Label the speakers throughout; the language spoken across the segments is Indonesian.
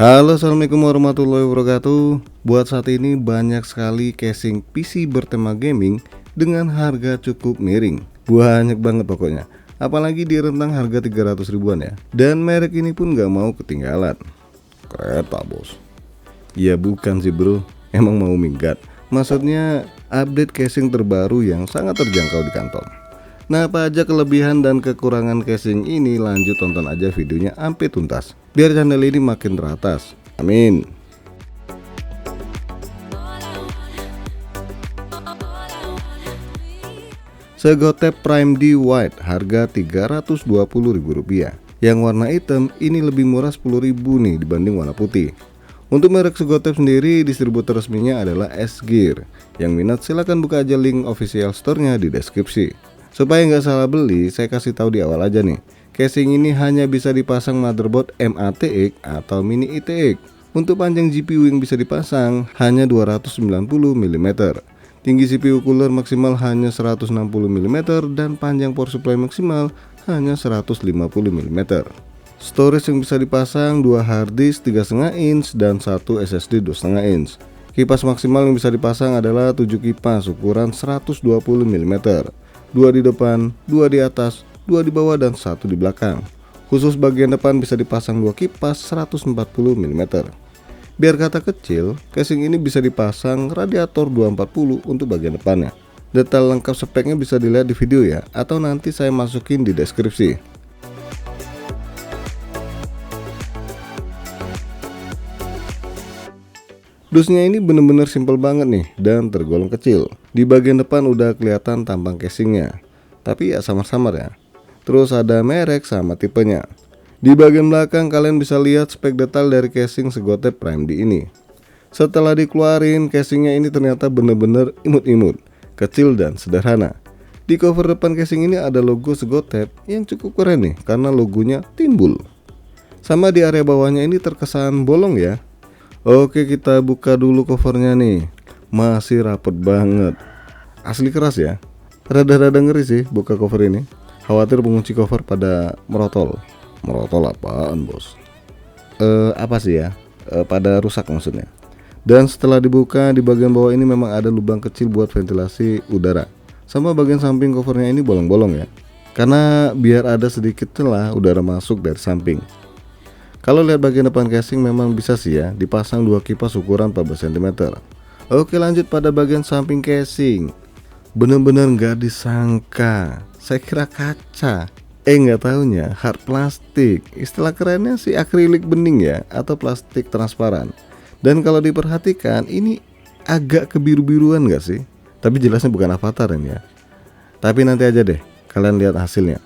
Speaker 1: Halo, assalamualaikum warahmatullahi wabarakatuh. Buat saat ini banyak sekali casing PC bertema gaming dengan harga cukup miring. Banyak banget pokoknya. Apalagi di rentang harga 300 ribuan ya. Dan merek ini pun gak mau ketinggalan. Kereta bos. Ya bukan sih bro, emang mau minggat. Maksudnya update casing terbaru yang sangat terjangkau di kantong. Nah, apa aja kelebihan dan kekurangan casing ini, lanjut tonton aja videonya sampai tuntas biar channel ini makin teratas. Amin. Segotep Prime D White harga Rp320.000. Yang warna hitam ini lebih murah Rp10.000 nih dibanding warna putih. Untuk merek Segotep sendiri, distributor resminya adalah S-Gear. Yang minat silahkan buka aja link official store-nya di deskripsi. Supaya nggak salah beli, saya kasih tahu di awal aja nih. Casing ini hanya bisa dipasang motherboard MATX atau Mini ITX. Untuk panjang GPU yang bisa dipasang hanya 290 mm. Tinggi CPU cooler maksimal hanya 160 mm dan panjang power supply maksimal hanya 150 mm. Storage yang bisa dipasang 2 hard disk 3,5 inch dan 1 SSD 2,5 inch. Kipas maksimal yang bisa dipasang adalah 7 kipas ukuran 120 mm. 2 di depan, 2 di atas, 2 di bawah dan 1 di belakang. Khusus bagian depan bisa dipasang 2 kipas 140 mm. Biar kata kecil, casing ini bisa dipasang radiator 240 untuk bagian depannya. Detail lengkap speknya bisa dilihat di video ya, atau nanti saya masukin di deskripsi. Dusnya ini bener-bener simple banget nih dan tergolong kecil. Di bagian depan udah kelihatan tampang casingnya, tapi ya samar-samar ya. Terus ada merek sama tipenya. Di bagian belakang kalian bisa lihat spek detail dari casing Segotep Prime D ini. Setelah dikeluarin, casingnya ini ternyata bener-bener imut-imut, kecil dan sederhana. Di cover depan casing ini ada logo Segotep yang cukup keren nih karena logonya timbul. Sama di area bawahnya ini terkesan bolong ya. Oke, kita buka dulu covernya nih. Masih rapet banget. Asli keras ya. Rada-rada ngeri sih buka cover ini. Khawatir pengunci cover pada merotol. Merotol apaan bos? Apa sih ya? Pada rusak maksudnya. Dan setelah dibuka, di bagian bawah ini memang ada lubang kecil buat ventilasi udara. Sama bagian samping covernya ini bolong-bolong ya. Karena biar ada sedikit celah udara masuk dari samping. Kalau lihat bagian depan casing memang bisa sih ya dipasang 2 kipas ukuran 14 cm. Oke, lanjut pada bagian samping casing. Bener-bener nggak disangka, saya kira kaca. Nggak taunya hard plastik. Istilah kerennya sih akrilik bening ya, atau plastik transparan. Dan kalau diperhatikan ini agak kebiru-biruan nggak sih? Tapi jelasnya bukan avatar ini ya. Tapi nanti aja deh kalian lihat hasilnya.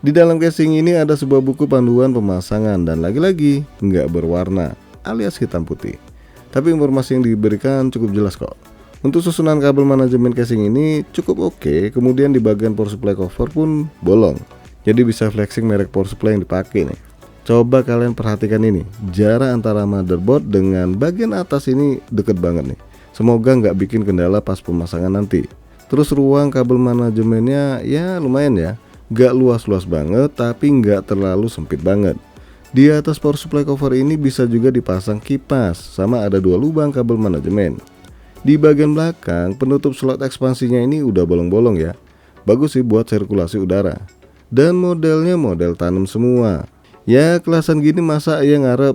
Speaker 1: Di dalam casing ini ada sebuah buku panduan pemasangan dan lagi-lagi nggak berwarna alias hitam putih. Tapi informasi yang diberikan cukup jelas kok. Untuk susunan kabel manajemen casing ini cukup oke. Kemudian di bagian power supply cover pun bolong. Jadi bisa flexing merek power supply yang dipakai nih. Coba kalian perhatikan ini, jarak antara motherboard dengan bagian atas ini deket banget nih. Semoga nggak bikin kendala pas pemasangan nanti. Terus ruang kabel manajemennya ya lumayan ya. Gak luas-luas banget tapi gak terlalu sempit banget. Di atas power supply cover ini bisa juga dipasang kipas, sama ada 2 lubang kabel manajemen. Di bagian belakang penutup slot ekspansinya ini udah bolong-bolong ya. Bagus sih buat sirkulasi udara. Dan modelnya model tanam semua. Ya kelasan gini masa ya ngarep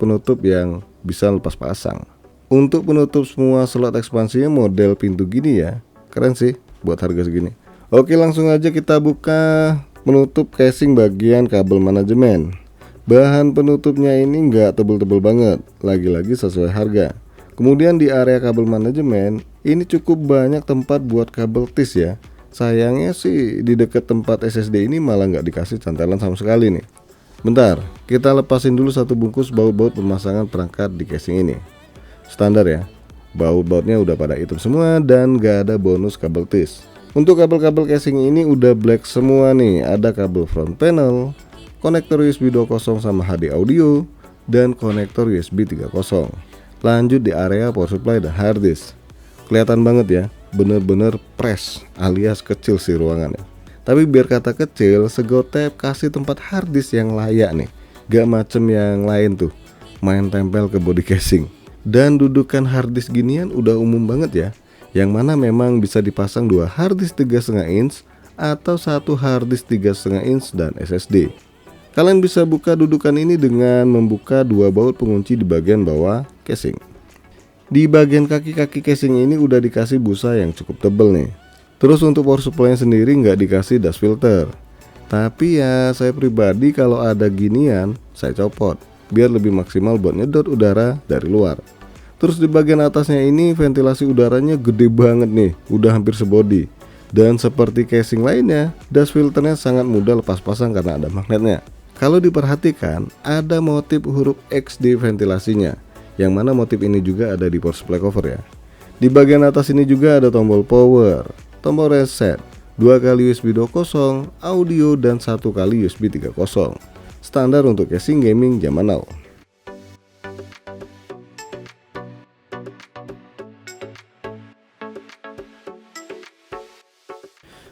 Speaker 1: penutup yang bisa lepas pasang. Untuk penutup semua slot ekspansinya model pintu gini ya. Keren sih buat harga segini. Oke, langsung aja kita buka penutup casing bagian kabel manajemen. Bahan penutupnya ini nggak tebel-tebel banget, lagi-lagi sesuai harga. Kemudian di area kabel manajemen ini cukup banyak tempat buat kabel tis ya. Sayangnya sih di dekat tempat SSD ini malah nggak dikasih cantelan sama sekali nih. Bentar, kita lepasin dulu satu bungkus baut-baut pemasangan perangkat di casing ini. Standar ya, baut-bautnya udah pada hitam semua dan nggak ada bonus kabel tis. Untuk kabel-kabel casing ini udah black semua nih. Ada kabel front panel, konektor USB 2.0 sama HD audio, dan konektor USB 3.0. Lanjut di area power supply dan hard disk. Kelihatan banget ya, bener-bener press alias kecil sih ruangannya. Tapi biar kata kecil, Segotep kasih tempat harddisk yang layak nih. Gak macem yang lain tuh, main tempel ke body casing. Dan dudukan harddisk ginian udah umum banget ya, yang mana memang bisa dipasang dua harddisk 3,5 inch atau satu harddisk 3,5 inch dan SSD. Kalian bisa buka dudukan ini dengan membuka dua baut pengunci di bagian bawah casing. Di bagian kaki-kaki casing ini udah dikasih busa yang cukup tebel nih. Terus untuk power supply sendiri nggak dikasih dust filter. Tapi ya saya pribadi kalau ada ginian saya copot biar lebih maksimal buat nyedot udara dari luar. Terus di bagian atasnya ini ventilasi udaranya gede banget nih, udah hampir sebody. Dan seperti casing lainnya, dust filternya sangat mudah lepas pasang karena ada magnetnya. Kalau diperhatikan, ada motif huruf X di ventilasinya, yang mana motif ini juga ada di power supply cover ya. Di bagian atas ini juga ada tombol power, tombol reset, 2 kali USB 2.0, audio, dan 1 kali USB 3.0. Standar untuk casing gaming zaman now.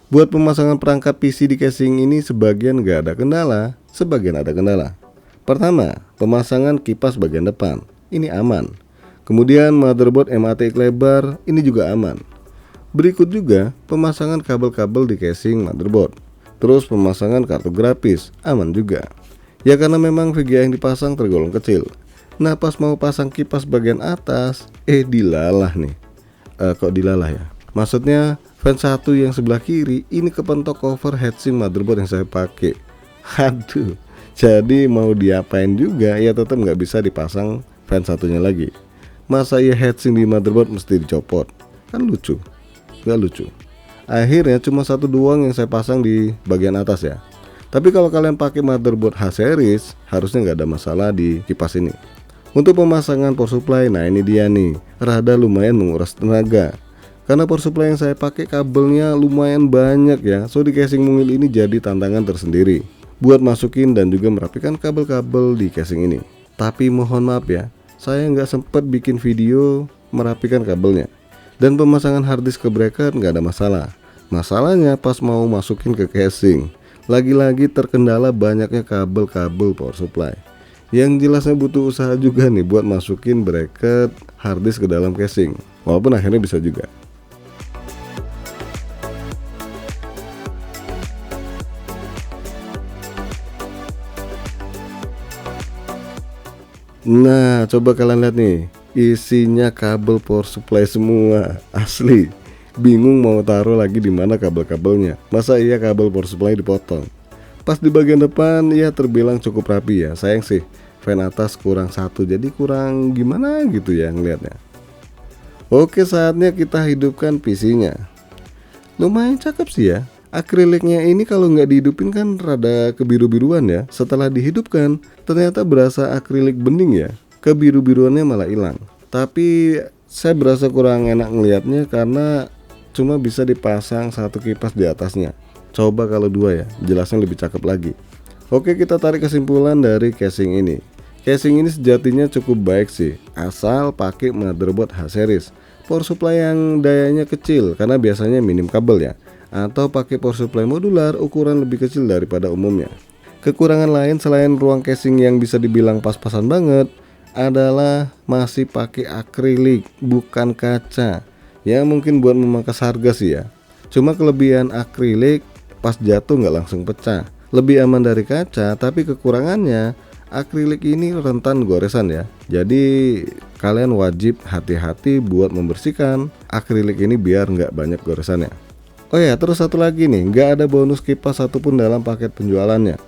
Speaker 1: Buat pemasangan perangkat PC di casing ini sebagian gak ada kendala, sebagian ada kendala. Pertama, pemasangan kipas bagian depan, ini aman. Kemudian motherboard MATX lebar, ini juga aman. Berikut juga pemasangan kabel-kabel di casing motherboard. Terus pemasangan kartu grafis, aman juga. Ya karena memang VGA yang dipasang tergolong kecil. Nah pas mau pasang kipas bagian atas, dilalah nih. Kok dilalah ya? Maksudnya fan 1 yang sebelah kiri ini kepentok cover heatsink motherboard yang saya pakai. Aduh, jadi mau diapain juga ya tetap nggak bisa dipasang fan satunya lagi. Masa ya heatsink di motherboard mesti dicopot? Kan lucu, nggak lucu. Akhirnya cuma satu doang yang saya pasang di bagian atas ya. Tapi kalau kalian pakai motherboard H-series, harusnya nggak ada masalah di kipas ini. Untuk pemasangan power supply, nah ini dia nih, rada lumayan menguras tenaga. Karena power supply yang saya pakai kabelnya lumayan banyak ya, so di casing mungil ini jadi tantangan tersendiri buat masukin dan juga merapikan kabel-kabel di casing ini. Tapi mohon maaf ya, saya nggak sempet bikin video merapikan kabelnya. Dan pemasangan harddisk ke bracket nggak ada masalah. Masalahnya pas mau masukin ke casing, lagi-lagi terkendala banyaknya kabel-kabel power supply. Yang jelasnya butuh usaha juga nih buat masukin bracket harddisk ke dalam casing. Walaupun akhirnya bisa juga. Nah, coba kalian lihat nih, isinya kabel power supply semua, asli. Bingung mau taruh lagi di mana kabel-kabelnya. Masa iya kabel power supply dipotong. Pas di bagian depan ya terbilang cukup rapi ya. Sayang sih fan atas kurang satu, jadi kurang gimana gitu ya ngeliatnya. Oke, saatnya kita hidupkan PC-nya. Lumayan cakep sih ya. Akriliknya ini kalau nggak dihidupin kan rada kebiru-biruan ya. Setelah dihidupkan ternyata berasa akrilik bening ya. Kebiru-biruannya malah hilang. Tapi saya berasa kurang enak ngelihatnya karena cuma bisa dipasang satu kipas di atasnya. Coba kalau dua ya, jelasnya lebih cakep lagi. Oke, kita tarik kesimpulan dari casing ini. Casing ini sejatinya cukup baik sih, asal pakai motherboard H-series. Power supply yang dayanya kecil karena biasanya minim kabel ya. Atau pakai power supply modular ukuran lebih kecil daripada umumnya. Kekurangan lain selain ruang casing yang bisa dibilang pas-pasan banget adalah masih pakai akrilik bukan kaca. Ya mungkin buat memangkas harga sih ya. Cuma kelebihan akrilik pas jatuh nggak langsung pecah. Lebih aman dari kaca, tapi kekurangannya akrilik ini rentan goresan ya. Jadi kalian wajib hati-hati buat membersihkan akrilik ini biar nggak banyak goresannya. Oh ya, terus satu lagi nih, nggak ada bonus kipas satupun dalam paket penjualannya.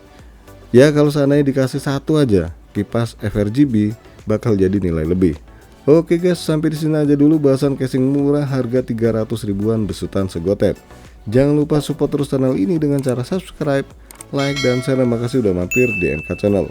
Speaker 1: Ya kalau seandainya dikasih satu aja kipas FRGB bakal jadi nilai lebih. Oke guys, sampai di sini aja dulu bahasan casing murah harga 300 ribuan besutan Segotep. Jangan lupa support terus channel ini dengan cara subscribe, like, dan share. Terima kasih udah mampir di NK Channel.